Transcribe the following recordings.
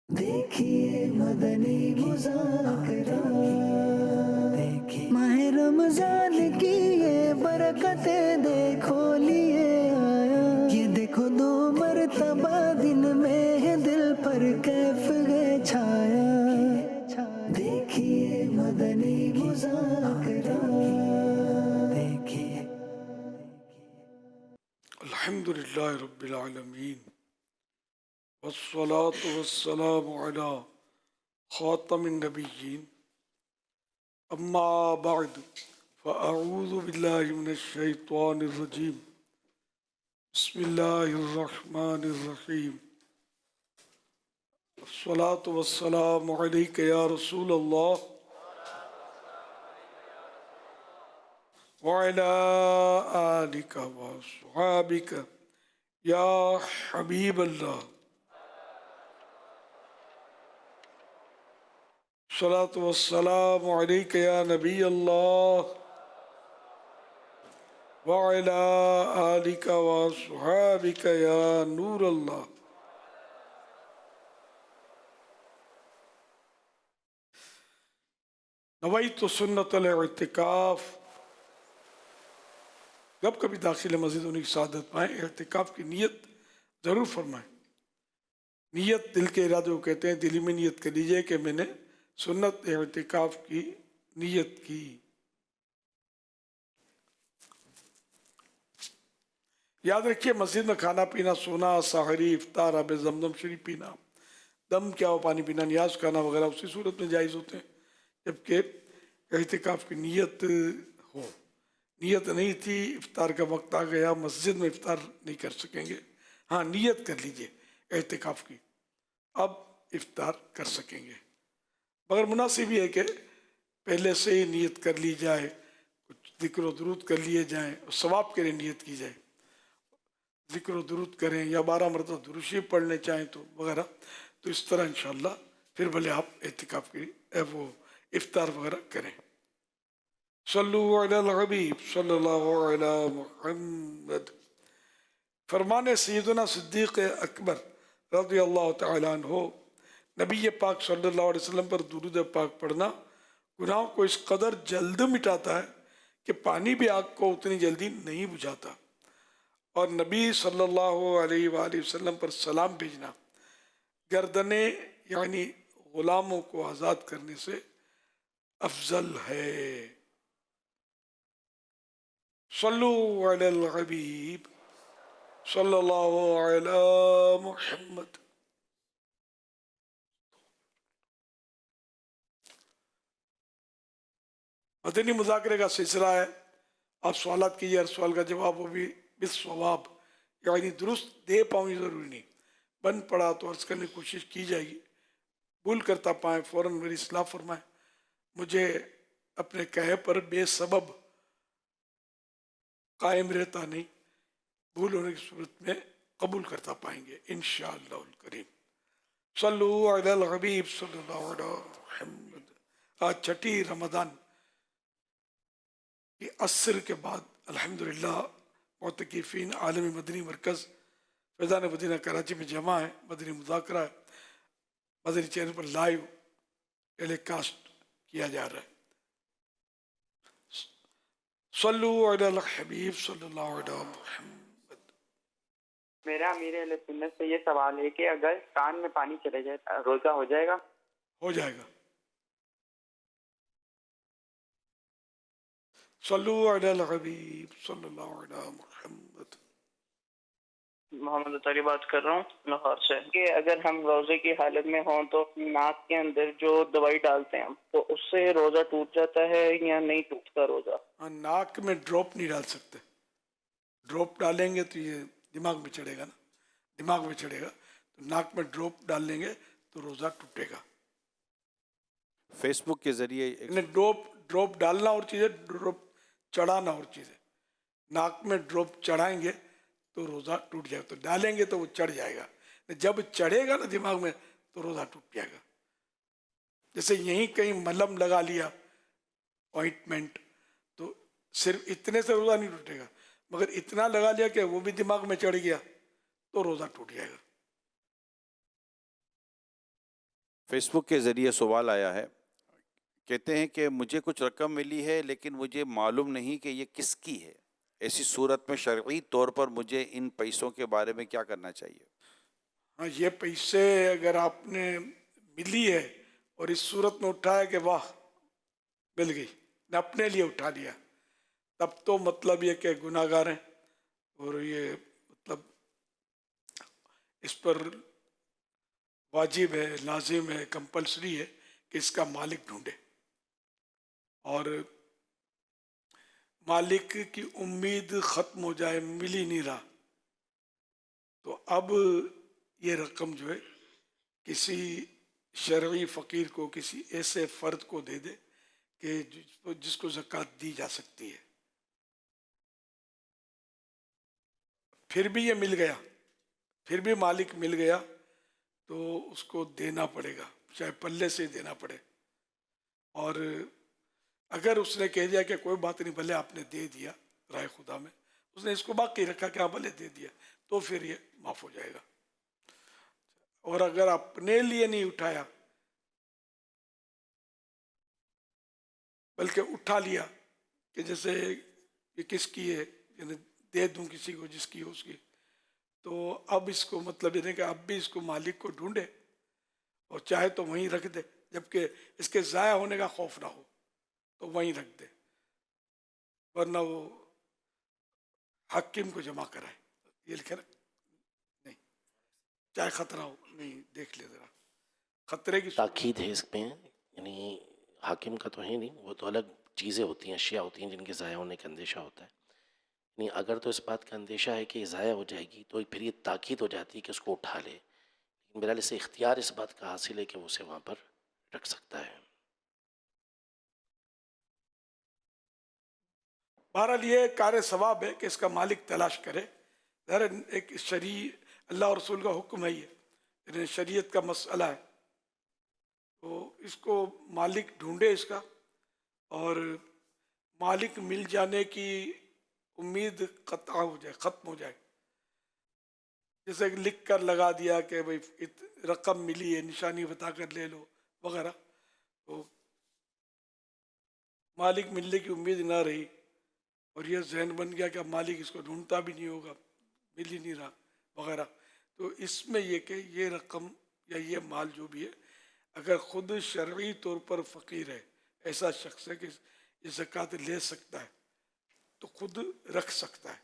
देखिए मदनी मुज़ाकरा, देखिए माह रमजान की ये बरकतें देखो लिए आया। ये देखो दो मर्तबा दिन में है दिल पर कैफ है छाया। देखिए मदनी मुज़ाकरा, देखिए। अल्हम्दुलिल्लाह रब्बिल आलमीन वस्सलातु वस्सलामु अला खातमिन नबिय्यीन अम्मा बअद फ़अऊज़ु बिल्लाहि मिनश शैतानिर रजीम बिस्मिल्लाहिर रहमानिर रहीम अस्सलातु वस्सलामु अलैका या रसूलल्लाह व अला आलिका व अस्हाबिका या हबीबल्लाह अस्सलातु वस्सलामु अलैका या नबी अल्लाह व अला आलिका व अस्हाबिका या नूर अल्लाह। नवैतु सुन्नतल इतिकाफ। जब कभी दाखिल मस्जिद उन्हीं की सादत पाएँ, इतिकाफ की नीयत ज़रूर फरमाएं। नीयत दिल के इरादे को कहते हैं। दिल में नीयत कर लीजिए कि मैंने सुन्नत इतिकाफ की नीयत की। याद रखिए, मस्जिद में खाना पीना, सोना, साहरी, इफ्तार, आब जमजम शरीफ पीना, दम क्या हो पानी पीना, नियाज खाना वगैरह उसी सूरत में जायज़ होते हैं जबकि इतिकाफ की नीयत हो। नीयत नहीं थी, इफ्तार का वक्त आ गया, मस्जिद में इफ्तार नहीं कर सकेंगे, हाँ नीयत कर लीजिए इतिकाफ की, अब इफ्तार कर सकेंगे। मगर मुनासिब ये है कि पहले से ही नीयत कर ली जाए, कुछ ज़िक्र व दुरूद कर लिए जाएँ और सवाब के लिए नीयत की जाए। ज़िक्र व दुरूद करें या 12 मरतबा दुरूद शरीफ पढ़ने चाहें तो वगैरह, तो इस तरह इंशाअल्लाह फिर भले आप इतिकाफ की वो इफ्तार वगैरह करें। सल्लु अलल हबीब सल्लल्लाहु अलैहि मुहम्मद। फरमाने सैयदना सिद्दीक़ अकबर रज़ियल्लाहु तआला अन्हु, नबी पाक सल्लल्लाहु अलैहि वसल्लम पर दुरूद पाक पढ़ना गुनाहों को इस कदर जल्द मिटाता है कि पानी भी आग को उतनी जल्दी नहीं बुझाता, और नबी सल्लल्लाहु अलैहि वसल्लम पर सलाम भेजना गर्दने यानी गुलामों को आज़ाद करने से अफजल है। सल्लु अलल हबीब सल्लल्लाहु अलैहि मुहम्मद। मदनी मुज़ाकरे का सिलसिला है। आप सवालात कीजिए, हर सवाल का जवाब वो भी बिस्सवाब यानी दुरुस्त दे पाऊँ ये ज़रूरी नहीं, बन पड़ा तो अर्ज़ करने की कोशिश की जाएगी। भूल करता पाएँ फ़ौरन मेरी इस्लाह फरमाएँ। मुझे अपने कहे पर बेसबब कायम रहता नहीं, भूल होने की सूरत में कबूल करता पाएंगे इंशाअल्लाहुल करीम। सल्लु अलल हबीब सल्लल्लाहु अलैहि मुहम्मद। आज छठी रमज़ान की असर के बाद अल्हम्दुलिल्लाह मुतकिफ़ीन आलमी मदनी मरकज़ फैज़ान मदीना कराची में जमा है। मदनी मुज़ाकरा है, मदनी चैनल पर लाइव टेलीकास्ट किया जा रहा है। सल्लु अलल हबीब सल्लल्लाहु अलैहि मुहम्मद। मेरा अमीर अहले सुन्नत से ये सवाल है कि अगर कान में पानी चले जाए रोजा हो जाएगा? हो जाएगा। सल्लु अलल हबीब सल्लल्लाहु अलैहि मुहम्मद। मोहम्मद अतारी बात कर रहा हूँ लाहौर से कि अगर हम रोजे की हालत में हों तो नाक के अंदर जो दवाई डालते हैं हम, तो उससे रोजा टूट जाता है या नहीं टूटता रोजा? नाक में ड्रॉप नहीं डाल सकते। ड्रॉप डालेंगे तो ये दिमाग में चढ़ेगा ना, दिमाग में चढ़ेगा तो नाक में ड्रॉप डाल लेंगे तो रोज़ा टूटेगा। फेसबुक के जरिए ड्रॉप डालना और चीज़ है, ड्रॉप चढ़ाना और चीज़ है। नाक में ड्रॉप चढ़ाएंगे तो रोज़ा टूट जाएगा, तो डालेंगे तो वो चढ़ जाएगा, जब चढ़ेगा ना दिमाग में तो रोज़ा टूट जाएगा। जैसे यहीं कहीं मलहम लगा लिया ऑइंटमेंट, तो सिर्फ इतने से रोज़ा नहीं टूटेगा, मगर इतना लगा लिया कि वो भी दिमाग में चढ़ गया तो रोज़ा टूट जाएगा। فیس بک کے ذریعے سوال آیا ہے، کہتے ہیں کہ مجھے کچھ رقم ملی ہے لیکن مجھے معلوم نہیں کہ یہ کس کی ہے، ایسی صورت میں شرعی طور پر مجھے ان پیسوں کے بارے میں کیا کرنا چاہیے؟ ہاں، یہ پیسے اگر آپ نے ملی ہے اور اس صورت میں اٹھایا کہ واہ مل گئی، نے اپنے لیے اٹھا لیا، تب تو مطلب یہ کہ گناہ گار ہیں، اور یہ مطلب اس پر واجب ہے، لازم ہے، کمپلسری ہے کہ اس کا مالک ڈھونڈے، اور مالک کی امید ختم ہو جائے، مل ہی نہیں رہا، تو اب یہ رقم جو ہے کسی شرعی فقیر کو، کسی ایسے فرد کو دے دے کہ جس کو زکوٰۃ دی جا سکتی ہے۔ پھر بھی یہ مل گیا، پھر بھی مالک مل گیا تو اس کو دینا پڑے گا، چاہے پلے سے دینا پڑے، اور اگر اس نے کہہ دیا کہ کوئی بات نہیں بھلے آپ نے دے دیا رائے خدا میں، اس نے اس کو باقی رکھا کہ ہاں بھلے دے دیا، تو پھر یہ معاف ہو جائے گا۔ اور اگر اپنے لیے نہیں اٹھایا بلکہ اٹھا لیا کہ جیسے یہ کس کی ہے، یعنی دے دوں کسی کو جس کی ہو اس کی، تو اب اس کو مطلب یہ نہیں کہ اب بھی اس کو مالک کو ڈھونڈے اور چاہے تو وہیں رکھ دے، جبکہ اس کے ضائع ہونے کا خوف نہ ہو تو وہیں رکھ دے، ورنہ وہ حاکم کو جمع کرائے، یہ لکھے نا، نہیں چاہے خطرہ ہو، نہیں دیکھ لے ذرا خطرے کی صورت۔ تاکید ہے اس میں، یعنی حاکم کا تو ہے نہیں، وہ تو الگ چیزیں ہوتی ہیں، اشیاء ہوتی ہیں جن کے ضائع ہونے کا اندیشہ ہوتا ہے، یعنی اگر تو اس بات کا اندیشہ ہے کہ یہ ضائع ہو جائے گی تو پھر یہ تاکید ہو جاتی ہے کہ اس کو اٹھا لے، لیکن بہرحال اسے اختیار اس بات کا حاصل ہے کہ وہ اسے وہاں پر رکھ سکتا ہے۔ بہرحال یہ کار ثواب ہے کہ اس کا مالک تلاش کرے، ظاہر ایک شرعی اللہ اور رسول کا حکم ہے، یہ یعنی شریعت کا مسئلہ ہے، تو اس کو مالک ڈھونڈے اس کا، اور مالک مل جانے کی امید قطع ہو جائے، ختم ہو جائے، جیسے کہ لکھ کر لگا دیا کہ بھئی رقم ملی ہے، نشانی بتا کر لے لو وغیرہ، تو مالک ملنے کی امید نہ رہی اور یہ ذہن بن گیا کہ اب مالک اس کو ڈھونڈتا بھی نہیں ہوگا، مل ہی نہیں رہا وغیرہ، تو اس میں یہ کہ یہ رقم یا یہ مال جو بھی ہے اگر خود شرعی طور پر فقیر ہے، ایسا شخص ہے کہ یہ زکوٰۃ لے سکتا ہے تو خود رکھ سکتا ہے،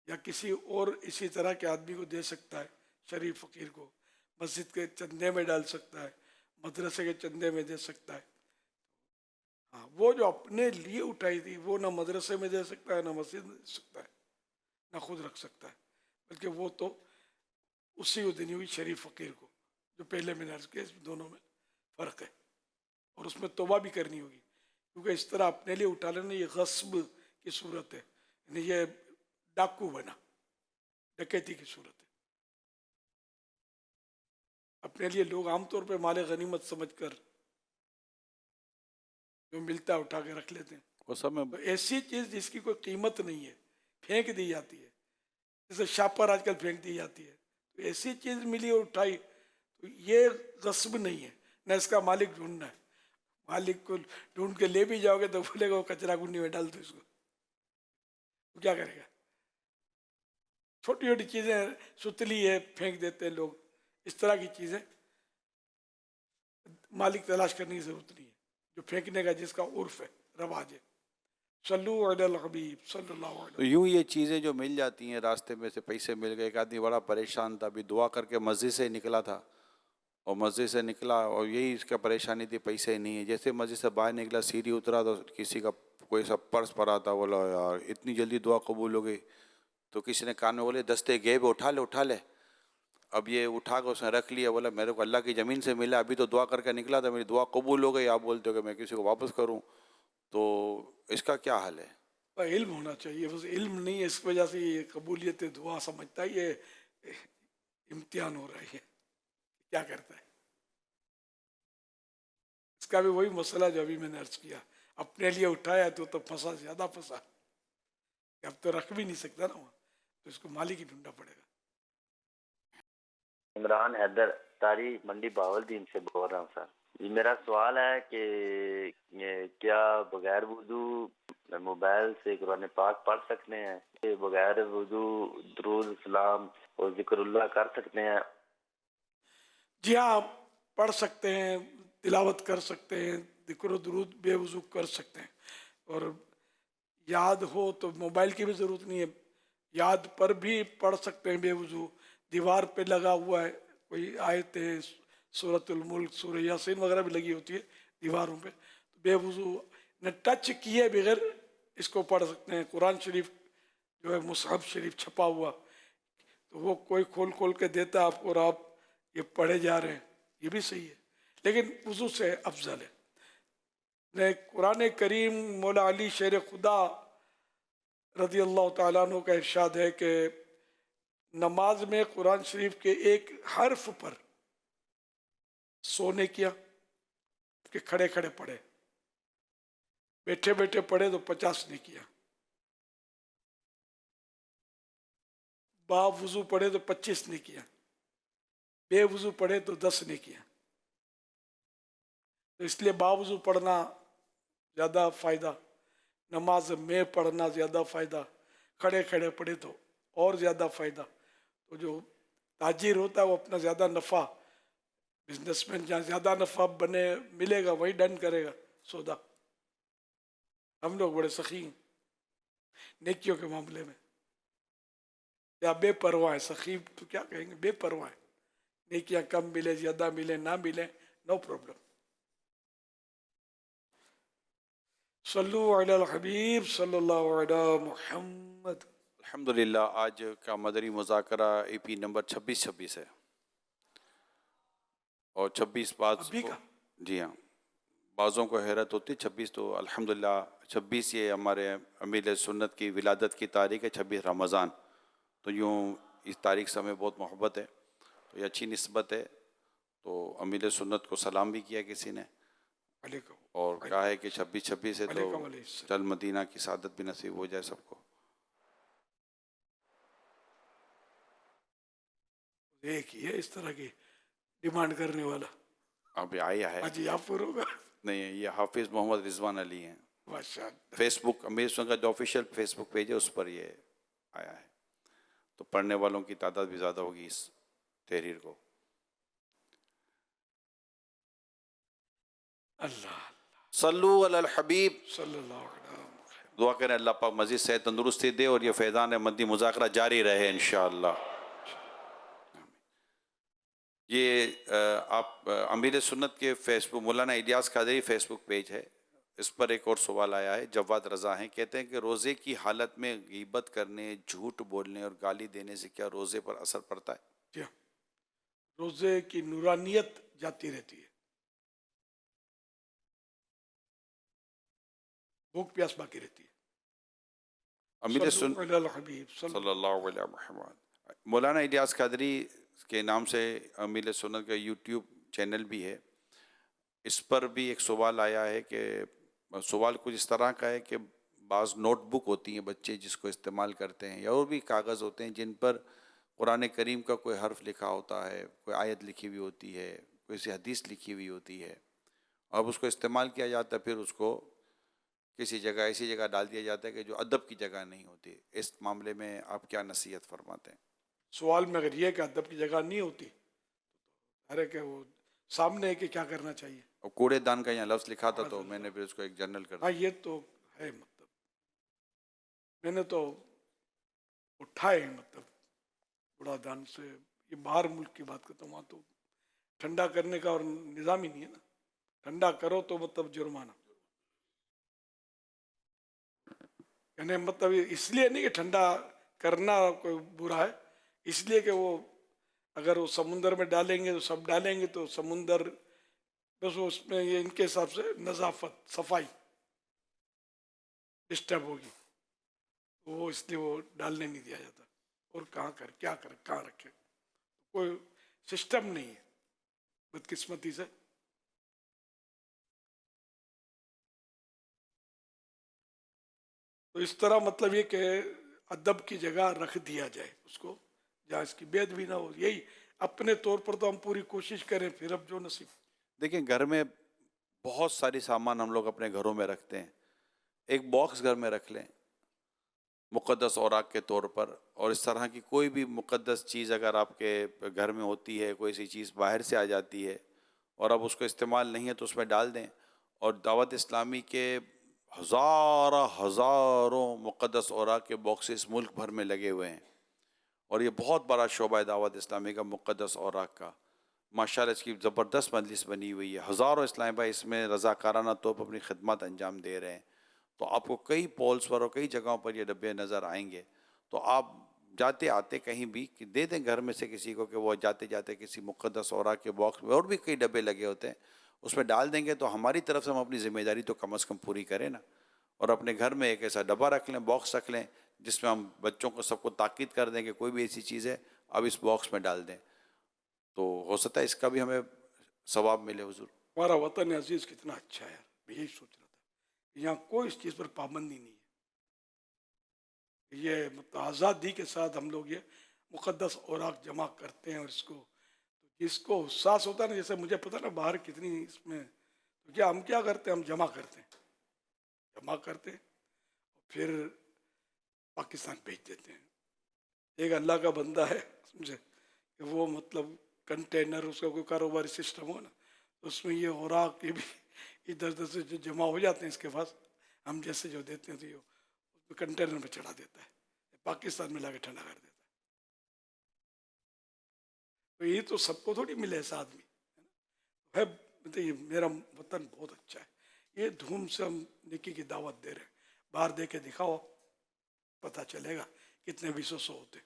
یا کسی اور اسی طرح کے آدمی کو دے سکتا ہے، شریف فقیر کو مسجد کے چندے میں ڈال سکتا ہے، مدرسے کے چندے میں دے سکتا ہے۔ ہاں، وہ جو اپنے لیے اٹھائی تھی وہ نہ مدرسے میں دے سکتا ہے، نہ مسجد میں دے سکتا ہے، نہ خود رکھ سکتا ہے، بلکہ وہ تو اسی کو دینی ہوئی شریف فقیر کو، جو پہلے میں نے عرض کیا، اس دونوں میں فرق ہے، اور اس میں توبہ بھی کرنی ہوگی، کیونکہ اس طرح اپنے لیے اٹھا لینا یہ غصب کی صورت ہے، یعنی یہ ڈاکو بنا، ڈکیتی کی صورت ہے۔ اپنے لیے لوگ عام طور پہ مال غنیمت سمجھ کر جو ملتا ہے اٹھا کے رکھ لیتے ہیں، وہ سب میں تو ایسی چیز جس کی کوئی قیمت نہیں ہے پھینک دی جاتی ہے، جیسے شاپر آج کل پھینک دی جاتی ہے، تو ایسی چیز ملی اور اٹھائی تو یہ غصب نہیں ہے، نہ اس کا مالک ڈھونڈنا ہے، مالک کو ڈھونڈ کے لے بھی جاؤ گے تو بولے گا وہ کچرا کنڈی میں ڈال دو اس کو، وہ کیا کرے گا؟ چھوٹی چھوٹی چیزیں، ستلی ہے پھینک دیتے ہیں لوگ، اس طرح کی چیزیں مالک تلاش کرنے کی ضرورت نہیں ہے، جو پھینکنے کا جس کا عرف ہے، رواج ہے۔ صلو علی الحبیب صلی اللہ علیہ تو یوں یہ چیزیں جو مل جاتی ہیں، راستے میں سے پیسے مل گئے، ایک آدمی بڑا پریشان تھا، ابھی دعا کر کے مسجد سے نکلا تھا، اور مسجد سے نکلا اور یہی اس کا پریشانی تھی، پیسے نہیں ہے، جیسے مسجد سے باہر نکلا سیڑھی اترا تو کسی کا کوئی سا پرس پڑا تھا، بولا یار اتنی جلدی دعا قبول ہو گئی، تو کسی نے کان میں بولے دستے غیب اٹھا لے اٹھا لے، اب یہ اٹھا کے اس نے رکھ لیا، بولا میرے کو اللہ کی زمین سے ملا، ابھی تو دعا کر کے نکلا تھا، میری دعا قبول ہو گئی، آپ بولتے ہو کہ میں کسی کو واپس کروں، تو اس کا کیا حل ہے؟ علم ہونا چاہیے، بس علم نہیں ہے، اس وجہ سے یہ قبولیت دعا سمجھتا ہے یہ امتحان ہو رہا ہے، کیا کرتا ہے؟ اس کا بھی وہی مسئلہ جو ابھی میں نے عرض کیا، اپنے لیے اٹھایا تو پھنسا، زیادہ پھنسا، اب تو رکھ بھی نہیں سکتا نا وہاں، تو اس کو مالک ہی ڈھونڈنا پڑے گا۔ عمران حیدر اتاری منڈی باولدین سے بول رہا ہوں سر. جی میرا سوال ہے کہ کیا بغیر وضو موبائل سے قرآن پاک پڑھ سکتے ہیں؟ کہ بغیر وضو درود سلام اور ذکر اللہ کر سکتے ہیں؟ جی ہاں، آپ پڑھ سکتے ہیں، تلاوت کر سکتے ہیں، ذکر و درود بے وضو کر سکتے ہیں. اور یاد ہو تو موبائل کی بھی ضرورت نہیں ہے، یاد پر بھی پڑھ سکتے ہیں بے وضو. دیوار پہ لگا ہوا ہے کوئی آیتیں، سورۃ الملک، سورہ یاسین وغیرہ بھی لگی ہوتی ہے دیواروں پہ، بے وضو نہ ٹچ کیے بغیر اس کو پڑھ سکتے ہیں. قرآن شریف جو ہے مصحف شریف چھپا ہوا تو وہ کوئی کھول کھول کے دیتا آپ کو اور آپ یہ پڑھے جا رہے ہیں، یہ بھی صحیح ہے، لیکن وضو سے افضل ہے. قرآن کریم مولا علی شیر خدا رضی اللہ تعالیٰ عنہ کا ارشاد ہے کہ نماز میں قرآن شریف کے ایک حرف پر سونے کیا کہ کھڑے کھڑے پڑھے، بیٹھے بیٹھے پڑھے تو 50 نے کیا، با وضو پڑھے تو 25 نے کیا، بے وضو پڑھے تو 10 نے کیا. تو اس لیے با وضو پڑھنا زیادہ فائدہ، نماز میں پڑھنا زیادہ فائدہ، کھڑے کھڑے پڑھے تو اور زیادہ فائدہ. تو جو تاجر ہوتا ہے وہ اپنا زیادہ نفع، بزنس مین جہاں زیادہ نفع بنے ملے گا وہی ڈن کرے گا سودا. ہم لوگ بڑے سخی ہیں نیکیوں کے معاملے میں، یا بے پرواہ ہے. سخی تو کیا کہیں گے، بے پرواہ ہے. نیکیاں کم ملے زیادہ ملے نہ ملے، نو پرابلم. صلو علی الحبیب صلی اللہ علی محمد. الحمدللہ آج کا مدری مذاکرہ ای پی نمبر 26 ہے، اور 26 بات ابھی کا جی ہاں، بعضوں کو حیرت ہوتی ہے 26 تو الحمدللہ 26 یہ ہمارے امیر سنت کی ولادت کی تاریخ ہے، 26 رمضان. تو یوں اس تاریخ سے ہمیں بہت محبت ہے، تو یہ اچھی نسبت ہے. تو امیر سنت کو سلام بھی کیا کسی نے، علیکم اور کہا ہے کہ 26 ہے تو علیکم علیہ السلام. چل مدینہ کی سعادت بھی نصیب ہو جائے سب کو. ایک ہی ہے اس طرح کی ڈیمانڈ کرنے والا، ابھی آیا ہے، حاجی یافور ہوگا. نہیں یہ حافظ محمد رضوان علی ہیں. ماشاء اللہ. فیس بک امیر سنت کا جو آفیشیل فیس بک پیج ہے اس پر یہ آیا ہے، تو پڑھنے والوں کی تعداد بھی زیادہ ہوگی اس تحریر کو. اللہ صلو علی الحبیب. صلی اللہ علیہ وسلم. دعا کریں اللہ پاک مزید صحت تندرستی دے اور یہ فیضان مدنی مذاکرہ جاری رہے انشاءاللہ. یہ آپ امیر سنت کے فیس بک مولانا الیاس قادری فیس بک پیج ہے، اس پر ایک اور سوال آیا ہے. جواد رضا ہیں، کہتے ہیں کہ روزے کی حالت میں غیبت کرنے، جھوٹ بولنے اور گالی دینے سے کیا روزے پر اثر پڑتا ہے؟ جی ہاں، روزے کی نورانیت جاتی رہتی ہے، بھوک پیاس باقی رہتی ہے. امیر صلو علی الحبیب صلی اللہ علیہ محمد. مولانا الیاس قادری کے نام سے امیر سنت کا یوٹیوب چینل بھی ہے، اس پر بھی ایک سوال آیا ہے کہ سوال کچھ اس طرح کا ہے کہ بعض نوٹ بک ہوتی ہیں بچے جس کو استعمال کرتے ہیں، یا اور بھی کاغذ ہوتے ہیں جن پر قرآن کریم کا کوئی حرف لکھا ہوتا ہے، کوئی آیت لکھی ہوئی ہوتی ہے، کوئی سی حدیث لکھی ہوئی ہوتی ہے، اب اس کو استعمال کیا جاتا ہے، پھر اس کو کسی جگہ ایسی جگہ ڈال دیا جاتا ہے کہ جو ادب کی جگہ نہیں ہوتی. اس معاملے میں آپ کیا نصیحت فرماتے ہیں؟ سوال میں اگر یہ کہ ادب کی جگہ نہیں ہوتی ارے کہ وہ سامنے ہے کہ کیا کرنا چاہیے. اور کوڑے دان کا یہاں لفظ لکھا تھا تو میں نے پھر اس کو ایک جنرل کر ہاں دیا. یہ تو ہے، مطلب میں نے تو اٹھائے مطلب کوڑا دان سے. یہ باہر ملک کی بات کرتا ہوں، وہاں تو ٹھنڈا کرنے کا اور نظام ہی نہیں ہے نا. ٹھنڈا کرو تو مطلب جرمانہ، یعنی مطلب اس لیے نہیں کہ ٹھنڈا کرنا کوئی برا ہے، اس لیے کہ وہ اگر وہ سمندر میں ڈالیں گے تو سب ڈالیں گے تو سمندر بس اس میں یہ ان کے حساب سے نظافت صفائی ڈسٹرب ہوگی، وہ اس لیے وہ ڈالنے نہیں دیا جاتا. اور کہاں کر کیا کر کہاں رکھے، کوئی سسٹم نہیں ہے بدقسمتی سے. تو اس طرح مطلب یہ کہ ادب کی جگہ رکھ دیا جائے اس کو، جہاں اس کی بید بھی نہ ہو. یہی अपने तौर पर तो हम पूरी कोशिश करें, फिर अब जो नसीब। देखिए, घर में बहुत सारी सामान हम लोग अपने घरों में रखते हैं। एक बॉक्स घर में रख लें मुक़द्दस औराक के तौर पर, और इस तरह की कोई भी मुक़द्दस चीज़ अगर आपके घर में होती है, कोई सी चीज़ बाहर से आ जाती है और अब उसको इस्तेमाल नहीं है तो उसमें डाल दें। और दावत इस्लामी के हज़ारों मुक़द्दस औराक के बॉक्सेस मुल्क भर में लगे हुए हैं, और ये बहुत बड़ा शोबा है दावत इस्लामी का मुक़द्दस औराक का। माशाअल्लाह इसकी ज़बरदस्त मजलिस बनी हुई है, हज़ारों इस्लामी भाई इसमें रज़ाकाराना तौर पर अपनी खिदमत अंजाम दे रहे हैं। तो आपको कई पोल्स पर और कई जगहों पर ये डब्बे नज़र आएंगे। तो आप जाते आते कहीं भी कि दे दें घर में से किसी को कि वो जाते जाते किसी मुक़द्दस औराक के बॉक्स में, और भी कई डब्बे लगे होते हैं, उसमें डाल देंगे। तो हमारी तरफ से हम अपनी ज़िम्मेदारी तो कम अज़ कम पूरी करें ना, और अपने घर में एक ऐसा डब्बा रख लें, बॉक्स रख लें, जिसमें हम बच्चों को सबको ताकीद कर दें कि कोई भी ऐसी चीज़ है अब इस बॉक्स में डाल दें, तो हो सकता है इसका भी हमें सवाब मिले। हुजूर, हमारा वतन अजीज़ कितना अच्छा है, मैं यही सोच रहा था। यहाँ कोई इस चीज़ पर पाबंदी नहीं है, ये मतलब आज़ादी के साथ हम लोग ये मुक़द्दस औराक जमा करते हैं। और इसको तो जिसको एहसास होता है ना, जैसे मुझे पता ना बाहर कितनी इसमें, तो क्या हम क्या करते हैं, हम जमा करते हैं, फिर पाकिस्तान भेज देते हैं। एक अल्लाह का बंदा है, समझे, कि वो मतलब कंटेनर, उसका कोई कारोबारी सिस्टम हो ना, तो उसमें ये औराक ये भी इधर उधर से जो जमा हो जाते हैं इसके पास, हम जैसे जो देते हैं तो ये उसमें कंटेनर में चढ़ा देता है, पाकिस्तान में लाके ठंडा कर देता है। तो ये तो सबको थोड़ी मिले ऐसा आदमी है। मतलब ये मेरा वतन बहुत अच्छा है, ये धूम से हम नेकी की दावत दे रहे हैं। बाहर दे के दिखाओ, पता चलेगा कितने विश्वास होते।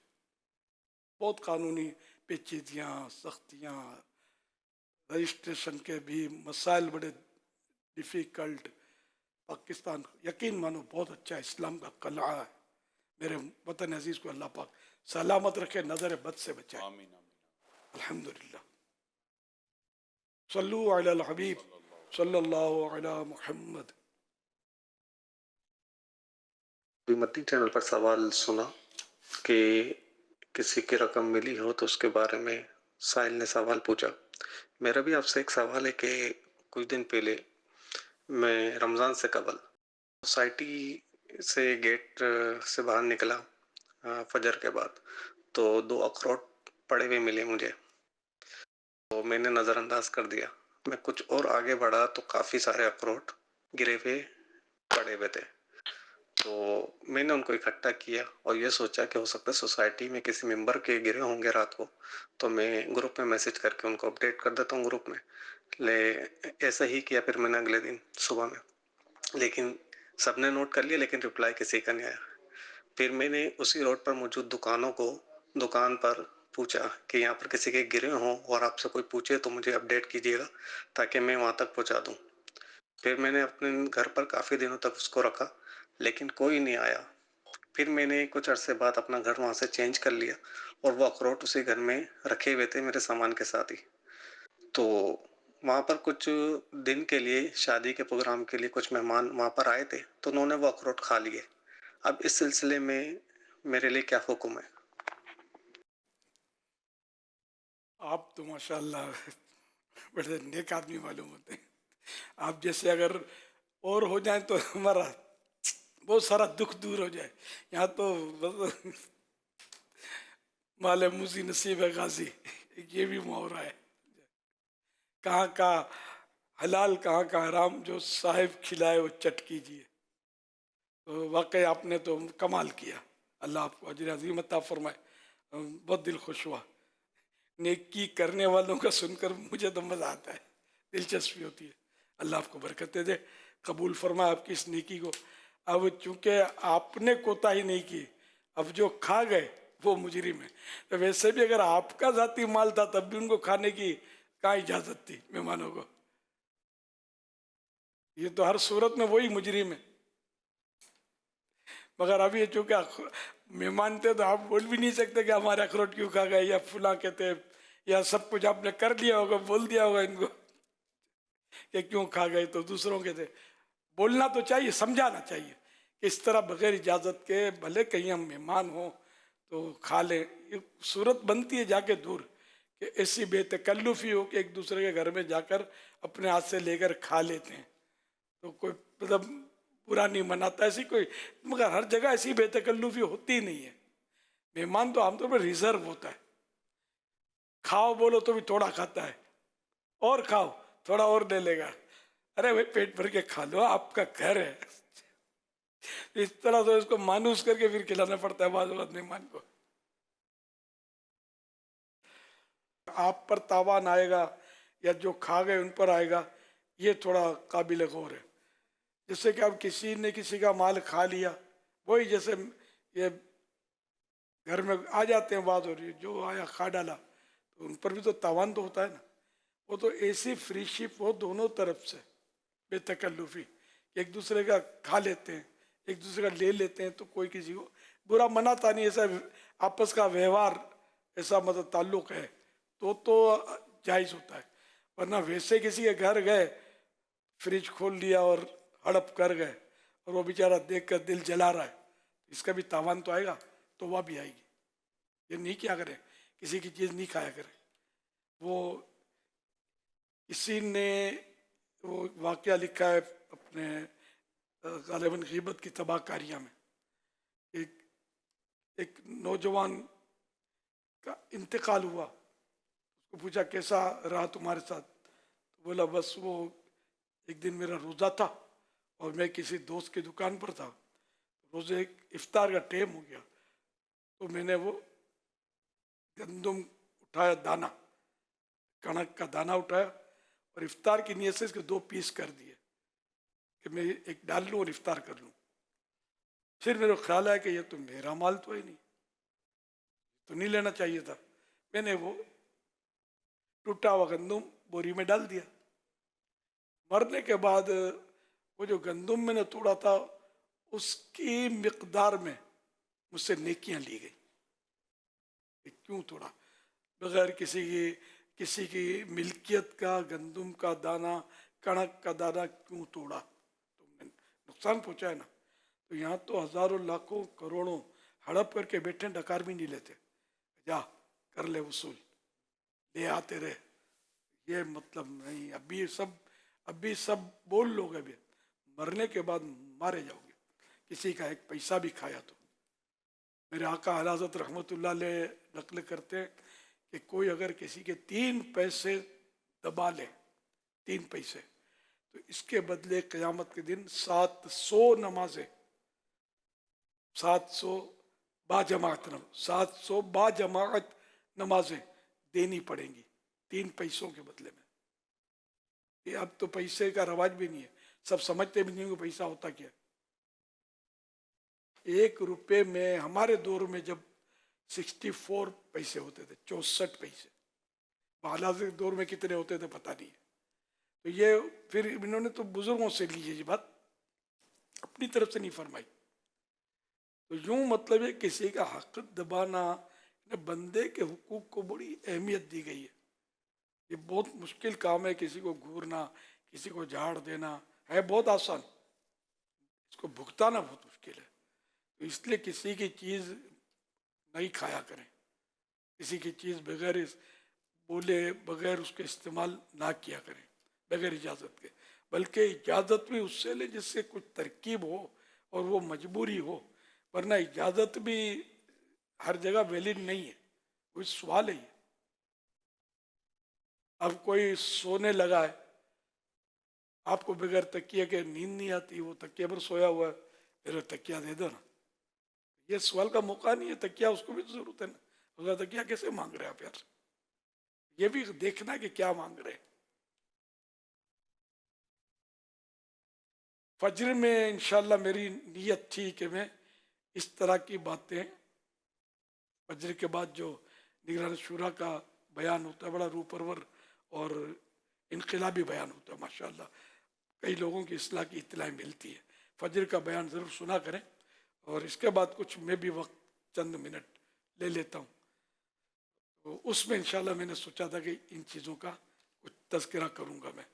बहुत कानूनी पेचीदियाँ, सख्तियाँ, रजिस्ट्रेशन के भी मसाइल बड़े डिफ़िकल्ट। पाकिस्तान यकीन मानो बहुत अच्छा इस्लाम का कला है। मेरे वतन अजीज़ को अल्लाह पाक सलामत रखे, नज़र बद से बचाए। आमीन आमीन। अल्हम्दुलिल्लाह। सल्लु अलल हबीब सल्लल्लाहु अला मुहम्मद। मदनी चैनल पर सवाल सुना कि किसी की रकम मिली हो तो उसके बारे में साहिल ने सवाल पूछा। मेरा भी आपसे एक सवाल है कि कुछ दिन पहले मैं रमज़ान से कबल सोसाइटी से गेट से बाहर निकला फजर के बाद, तो 2 अखरोट पड़े हुए मिले मुझे, तो मैंने नज़रअंदाज कर दिया। मैं कुछ और आगे बढ़ा तो काफ़ी सारे अखरोट गिरे हुए पड़े हुए थे, तो मैंने उनको इकट्ठा किया और ये सोचा कि हो सकता है सोसाइटी में किसी मेंबर के गिरे होंगे रात को, तो मैं ग्रुप में मैसेज करके उनको अपडेट कर देता हूँ ग्रुप में। ऐसा ही किया फिर मैंने अगले दिन सुबह में, लेकिन सबने नोट कर लिया, लेकिन रिप्लाई किसी का नहीं आया। फिर मैंने उसी रोड पर मौजूद दुकान पर पूछा कि यहाँ पर किसी के गिरे हों और आपसे कोई पूछे तो मुझे अपडेट कीजिएगा ताकि मैं वहाँ तक पहुँचा दूँ। फिर मैंने अपने घर पर काफ़ी दिनों तक उसको रखा, लेकिन कोई नहीं आया। फिर मैंने कुछ अरसे बाद अपना घर वहाँ से चेंज कर लिया और वो अखरोट उसी घर में रखे हुए थे मेरे सामान के साथ ही। तो वहाँ पर कुछ दिन के लिए शादी के प्रोग्राम के लिए कुछ मेहमान वहाँ पर आए थे, तो उन्होंने वो अखरोट खा लिए। अब इस सिलसिले में मेरे लिए क्या हुक्म है? आप तो माशाल्लाह बड़े नेक आदमी मालूम होते हैं। आप जैसे अगर और हो जाए तो हमारा बहुत सारा दुख दूर हो जाए। यहाँ तो बस माले मुसी नसीब है गाजी, ये भी मुहावरा है। कहाँ का हलाल कहाँ का हराम, जो साहिब खिलाए वो चट कीजिए। तो वाकई आपने तो कमाल किया, अल्लाह आपको अजर अज़ीम अता फरमाए। बहुत दिल खुश हुआ, नेकी करने वालों का सुनकर मुझे तो मज़ा आता है, दिलचस्पी होती है। अल्लाह आपको बरकतें दे, कबूल फरमाए आपकी इस नेकी को। अब चूँकि आपने कोताही नहीं की, अब जो खा गए वो मुजरिम है। तो वैसे भी अगर आपका ज़ाती माल था तब भी उनको खाने की कहाँ इजाज़त थी मेहमानों को? ये तो हर सूरत में वही मुजरिम है। मगर अभी ये चूँकि मेहमान थे तो आप बोल भी नहीं सकते कि हमारे अखरोट क्यों खा गए या फुला के थे, या सब कुछ आपने कर लिया होगा, बोल दिया होगा इनको कि क्यों खा गए। तो दूसरों के थे बोलना तो चाहिए, समझाना चाहिए कि इस तरह बगैर इजाज़त के भले कहीं हम मेहमान हों तो खा लें। ये सूरत बनती है जाके दूर کہ ایسی بے تکلفی ہو کہ ایک دوسرے کے گھر میں جا کر اپنے ہاتھ سے لے کر کھا لیتے ہیں. تو کوئی مطلب برا نہیں مناتا ایسی کوئی, مگر ہر جگہ ایسی بے تکلفی ہوتی نہیں ہے. مہمان تو عام طور پر ریزرو ہوتا ہے, کھاؤ بولو تو بھی تھوڑا کھاتا ہے, اور کھاؤ تھوڑا اور لے لے گا. ارے بھائی پیٹ بھر کے کھا لو, آپ کا گھر ہے. اس طرح سے اس کو مانوس کر کے پھر کھلانا پڑتا ہے بعض اوقات مہمان کو. آپ پر تاوان آئے گا یا جو کھا گئے ان پر آئے گا, یہ تھوڑا قابل غور ہے. جیسے کہ اب کسی نے کسی کا مال کھا لیا, وہی جیسے یہ گھر میں آ جاتے ہیں بعض, اور جو آیا کھا ڈالا, تو ان پر بھی تو تاوان تو ہوتا ہے نا. وہ تو ایسی فری شپ ہو دونوں طرف سے, بے تکلفی, ایک دوسرے کا کھا لیتے ہیں, ایک دوسرے کا لے لیتے ہیں, تو کوئی کسی کو برا مناتا نہیں. ایسا آپس کا ویوہار, ایسا مطلب تعلق ہے تو جائز ہوتا ہے. ورنہ ویسے کسی کے گھر گئے, فریج کھول لیا اور ہڑپ کر گئے, اور وہ بیچارہ دیکھ کر دل جلا رہا ہے, اس کا بھی تاوان تو آئے گا, تو وہ بھی آئے گی. یہ نہیں کیا کرے, کسی کی چیز نہیں کھایا کرے. وہ اسی نے وہ واقعہ لکھا ہے اپنے غالباً غیبت کی تباہ کاریاں میں. ایک نوجوان کا انتقال ہوا, اس کو پوچھا کیسا رہا تمہارے ساتھ, تو بولا بس وہ ایک دن میرا روزہ تھا اور میں کسی دوست کی دکان پر تھا, روزے افطار کا ٹائم ہو گیا, تو میں نے وہ گندم اٹھایا, دانا کنک کا دانا اٹھایا, اور افطار کی نیت سے اس کے 2 پیس کر دیے کہ میں ایک ڈال لوں اور افطار کر لوں. پھر میرے خیال آیا کہ یہ تو میرا مال تو ہے نہیں, تو نہیں لینا چاہیے تھا. میں نے وہ ٹوٹا ہوا گندم بوری میں ڈال دیا. مرنے کے بعد وہ جو گندم میں نے توڑا تھا, اس کی مقدار میں مجھ سے نیکیاں لی گئی. کیوں توڑا؟ بغیر کسی کی ملکیت کا گندم کا دانہ, کنک کا دانہ کیوں توڑا؟ تو میں نقصان پہنچا ہے نا. تو یہاں تو ہزاروں لاکھوں کروڑوں ہڑپ کر کے بیٹھے, ڈکار بھی نہیں لیتے, جا کر لے وصول, لے آتے رہے. یہ مطلب نہیں. ابھی سب بول لو گے, ابھی مرنے کے بعد مارے جاؤ گے. کسی کا ایک پیسہ بھی کھایا تو. میرے آقا اعلی حضرت رحمۃ اللہ علیہ نقل کرتے ہیں کہ کوئی اگر کسی کے 3 پیسے دبا لے, 3 پیسے, تو اس کے بدلے قیامت کے دن 700 نمازیں, 700 با جماعت نمازیں دینی پڑیں گی 3 پیسوں کے بدلے میں. یہ اب تو پیسے کا رواج بھی نہیں ہے, سب سمجھتے بھی نہیں کہ پیسہ ہوتا کیا. 1 روپے میں ہمارے دور میں جب 64 پیسے ہوتے تھے, 64 پیسے, حالات کے دور میں کتنے ہوتے تھے پتہ نہیں ہے. تو یہ پھر انہوں نے تو بزرگوں سے لی ہے یہ بات, اپنی طرف سے نہیں فرمائی. تو یوں مطلب ہے کسی کا حق دبانا, بندے کے حقوق کو بڑی اہمیت دی گئی ہے. یہ بہت مشکل کام ہے. کسی کو گھورنا, کسی کو جھاڑ دینا ہے بہت آسان, اس کو بھگتانا بہت مشکل ہے. تو اس لیے کسی کی چیز نہیں کھایا کریں, کسی کی چیز بغیر بولے, بغیر اس کے استعمال نہ کیا کریں, بغیر اجازت کے. بلکہ اجازت بھی اس سے لے جس سے کچھ ترکیب ہو اور وہ مجبوری ہو, ورنہ اجازت بھی ہر جگہ ویلڈ نہیں ہے. کوئی سوال ہے یہ. اب کوئی سونے لگا ہے, آپ کو بغیر تکیے کے نیند نہیں آتی, وہ تکیے پر سویا ہوا ہے, میرا تکیہ دے دو نا. یہ سوال کا موقع نہیں ہے. تکیہ اس کو بھی ضرورت ہے نا. اگر تکیہ کیسے مانگ رہے آپ یار؟ یہ بھی دیکھنا کہ کیا مانگ رہے. فجر میں انشاءاللہ میری نیت تھی کہ میں اس طرح کی باتیں, فجر کے بعد جو نگران شورا کا بیان ہوتا ہے بڑا روح پرور اور انقلابی بیان ہوتا ہے ماشاءاللہ, کئی لوگوں کی اصلاح کی اطلاع ملتی ہے. فجر کا بیان ضرور سنا کریں, اور اس کے بعد کچھ میں بھی وقت چند منٹ لے لیتا ہوں. تو اس میں انشاءاللہ میں نے سوچا تھا کہ ان چیزوں کا کچھ تذکرہ کروں گا. میں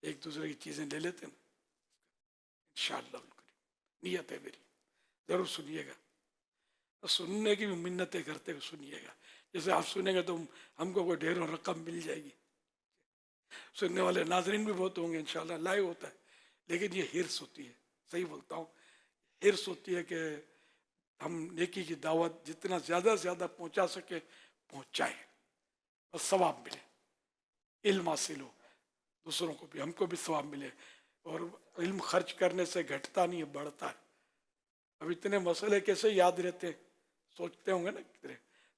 ایک دوسرے کی چیزیں لے لیتے ہیں انشاءاللہ. نیت ہے میری, ضرور سنیے گا. سننے کی بھی منتیں کرتے ہوئے سنیے گا. जैसे आप सुनेंगे तो हमको कोई ढेरों रकम मिल जाएगी, सुनने वाले नाजरीन भी बहुत होंगे, इंशाल्लाह लाइव होता है, लेकिन ये हिर्स होती है, सही बोलता हूँ, हिर्स होती है कि हम नेकी की दावत जितना ज़्यादा से ज़्यादा पहुँचा सके पहुँचाएं और सवाब मिले, इल्म हासिल हो, दूसरों को भी हमको भी सवाब मिले। और इल्म खर्च करने से घटता नहीं है, बढ़ता है। अब इतने मसले कैसे याद रहते हैं, सोचते होंगे ना कितने,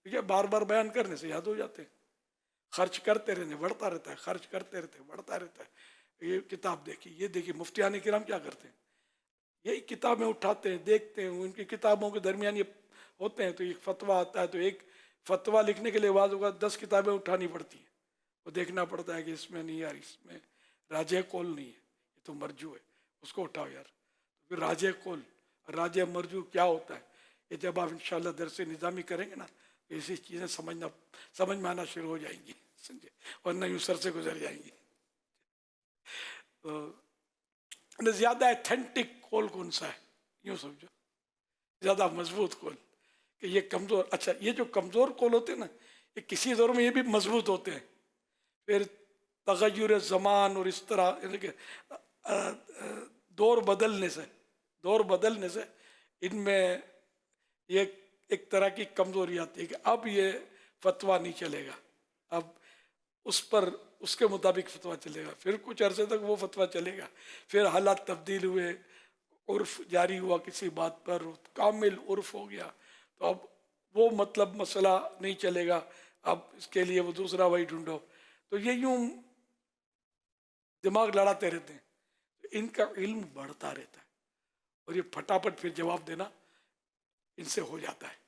क्योंकि बार बार बयान करने से याद हो जाते हैं। खर्च करते रहने बढ़ता रहता है, खर्च करते रहते बढ़ता रहता है। ये किताब देखिए, ये देखिए मुफ्तियान किराम क्या करते हैं, यही किताबें उठाते हैं, देखते हैं, उनकी किताबों के दरमियान ये होते हैं, तो एक फतवा आता है, तो एक फतवा लिखने के लिए बाद होगा 10 किताबें उठानी पड़ती हैं, वो देखना पड़ता है कि इसमें नहीं यार, इसमें राजे कोल नहीं है, ये तो मरजू है, उसको उठाओ यार। तो फिर राजे कोल राजे मरजू क्या होता है, ये जब आप इंशाल्लाह दरसे निज़ामी करेंगे ना, तो ऐसी चीज़ें समझ में आना शुरू हो जाएंगी, समझे, और नहीं सर से गुजर जाएंगी। तो ज़्यादा एथेंटिक कोल कौन सा है, यूँ समझो, ज़्यादा मजबूत कोल कि ये कमज़ोर। अच्छा, ये जो कमज़ोर कोल होते हैं ना, ये किसी दौर में ये भी मजबूत होते हैं, फिर तगय्युर ज़मान और इस तरह यानी कि दौर बदलने से इनमें ये एक तरह की कमज़ोरी आती है कि अब ये फतवा नहीं चलेगा, अब उस पर उसके मुताबिक फतवा चलेगा, फिर कुछ अरसे तक वो फतवा चलेगा, फिर हालात तब्दील हुए, उर्फ जारी हुआ किसी बात पर, कामिल उर्फ हो गया, तो अब वो मतलब मसला नहीं चलेगा, अब इसके लिए वो दूसरा वही ढूंढो। तो ये यूं दिमाग लड़ाते रहते हैं, तो इनका इल्म बढ़ता रहता है और ये फटाफट फिर जवाब देना इनसे हो जाता है।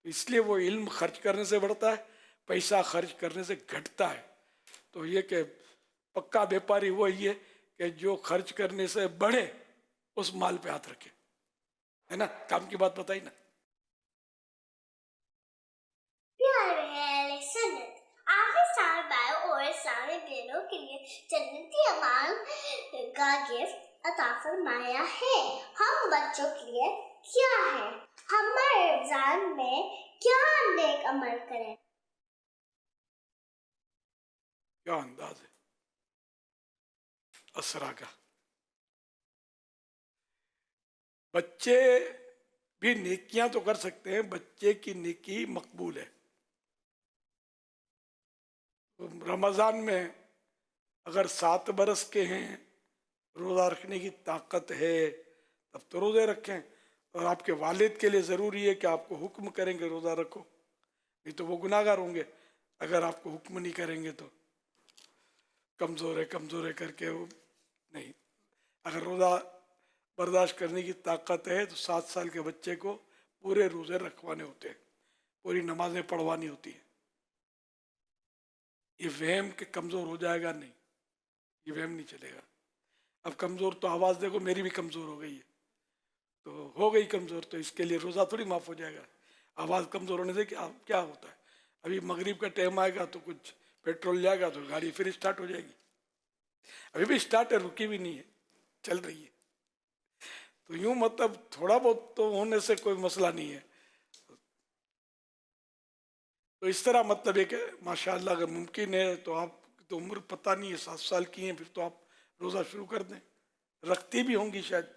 तो इसलिए वो इल्म खर्च करने से बढ़ता है, पैसा खर्च करने से घटता है। तो ये कि पक्का व्यापारी वो ही है कि जो खर्च करने से बढ़े उस माल पे हाथ रखे, है ना, काम की बात बताई ना। आपने स्टार बायो और इस्लामिक दिनों के लिए जन्नती अमाल का गिफ्ट अता फरमाया है। हम बच्चों के लिए क्या है, हमारे रमजान में क्या नेक अमल करें। क्या अंदाज है असरा का। बच्चे भी नेकियां तो कर सकते हैं, बच्चे की नेकी मकबूल है। रमज़ान में अगर 7 बरस के हैं, रोज़ा रखने की ताकत है, तब तो रोज़े रखें। और आपके वालिद के लिए ज़रूरी है कि आपको हुक्म करेंगे रोज़ा रखो, नहीं तो वो गुनाहगार होंगे अगर आपको हुक्म नहीं करेंगे तो। कमज़ोर है करके वो नहीं। अगर रोज़ा बर्दाश्त करने की ताकत है तो 7 साल के बच्चे को पूरे रोज़े रखवाने होते हैं, पूरी नमाजें पढ़वानी होती हैं। ये वहम के कमज़ोर हो जाएगा, नहीं, ये वहम नहीं चलेगा। अब कमज़ोर तो आवाज़ देखो मेरी भी कमज़ोर हो गई है, तो हो गई कमज़ोर, तो इसके लिए रोज़ा थोड़ी माफ़ हो जाएगा। आवाज़ कमज़ोर होने से क्या होता है, अभी मगरिब का टाइम आएगा तो कुछ पेट्रोल जाएगा तो गाड़ी फिर स्टार्ट हो जाएगी। अभी भी स्टार्ट है, रुकी भी नहीं है, चल रही है। तो यूँ मतलब थोड़ा बहुत तो होने से कोई मसला नहीं है। तो इस तरह मतलब है कि माशाअल्लाह अगर मुमकिन है तो आप तो उम्र पता नहीं है 7 साल की है, फिर तो आप रोज़ा शुरू कर दें, रखती भी होंगी शायद।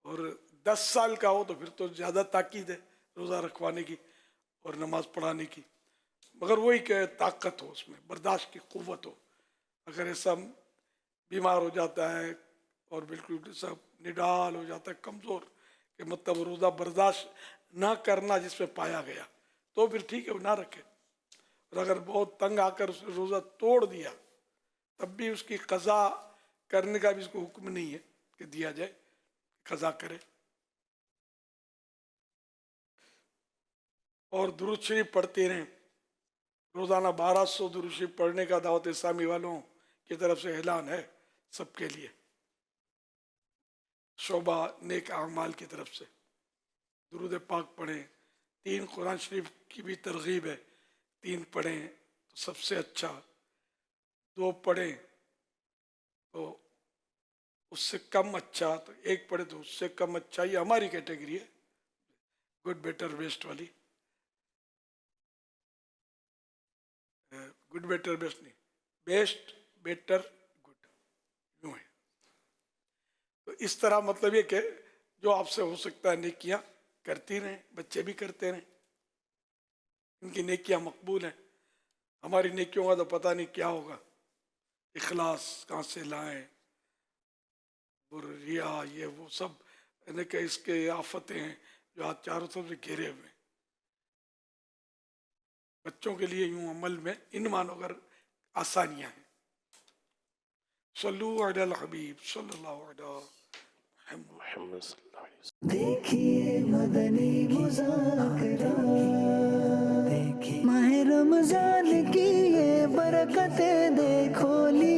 और 10 साल का हो तो फिर तो ज़्यादा ताकीद है रोज़ा रखवाने की और नमाज पढ़ाने की, मगर वही कि ताकत हो उसमें, बर्दाश्त की क़ुव्वत हो। अगर ऐसा बीमार हो जाता है और बिल्कुल सब निडाल हो जाता है, कमज़ोर, कि मतलब रोज़ा बर्दाश्त ना करना जिसमें पाया गया, तो फिर ठीक है वो ना रखे। और अगर बहुत तंग आकर उसने रोज़ा तोड़ दिया तब भी उसकी क़ज़ा करने का भी उसको हुक्म नहीं है कि दिया जाए, क़ज़ा करे। और दुरूद शरीफ पढ़ते रहें, रोज़ाना 1200 दुरूद शरीफ पढ़ने का दावत इस्लामी वालों की तरफ से ऐलान है सबके लिए, शोबा नेक आमाल की तरफ से। दुरूद पाक पढ़ें, 3 कुरान शरीफ की भी तरगीब है, 3 पढ़ें तो सबसे अच्छा, 2 पढ़ें तो उससे कम अच्छा, तो 1 पढ़े तो उससे कम अच्छा। ये हमारी कैटेगरी है, गुड बेटर बेस्ट वाली। गुड बेटर बेस्ट नहीं, बेस्ट बेटर गुड, यूं है। तो इस तरह मतलब ये कि जो आपसे हो सकता है नेकियां करती रहें, बच्चे भी करते रहें, इनकी नेकियां मकबूल हैं। हमारी नेकियों का तो पता नहीं क्या होगा, इखलास कहाँ से लाएं, और रिया ये वो सब यानी कि इसके आफतें हैं जो आज चारों तरफ से घिरे हुए हैं। बच्चों के लिए यूं अमल में इन मानों पर आसानियां हैं। सल्लु अलल हबीब सल्लल्लाहु अलैहि मोहम्मद सल्लल्लाहु अलैहि वसल्लम। देखिए मदनी मुज़ाकरा, देखिए माह रमजान की ये बरकतें देखो ली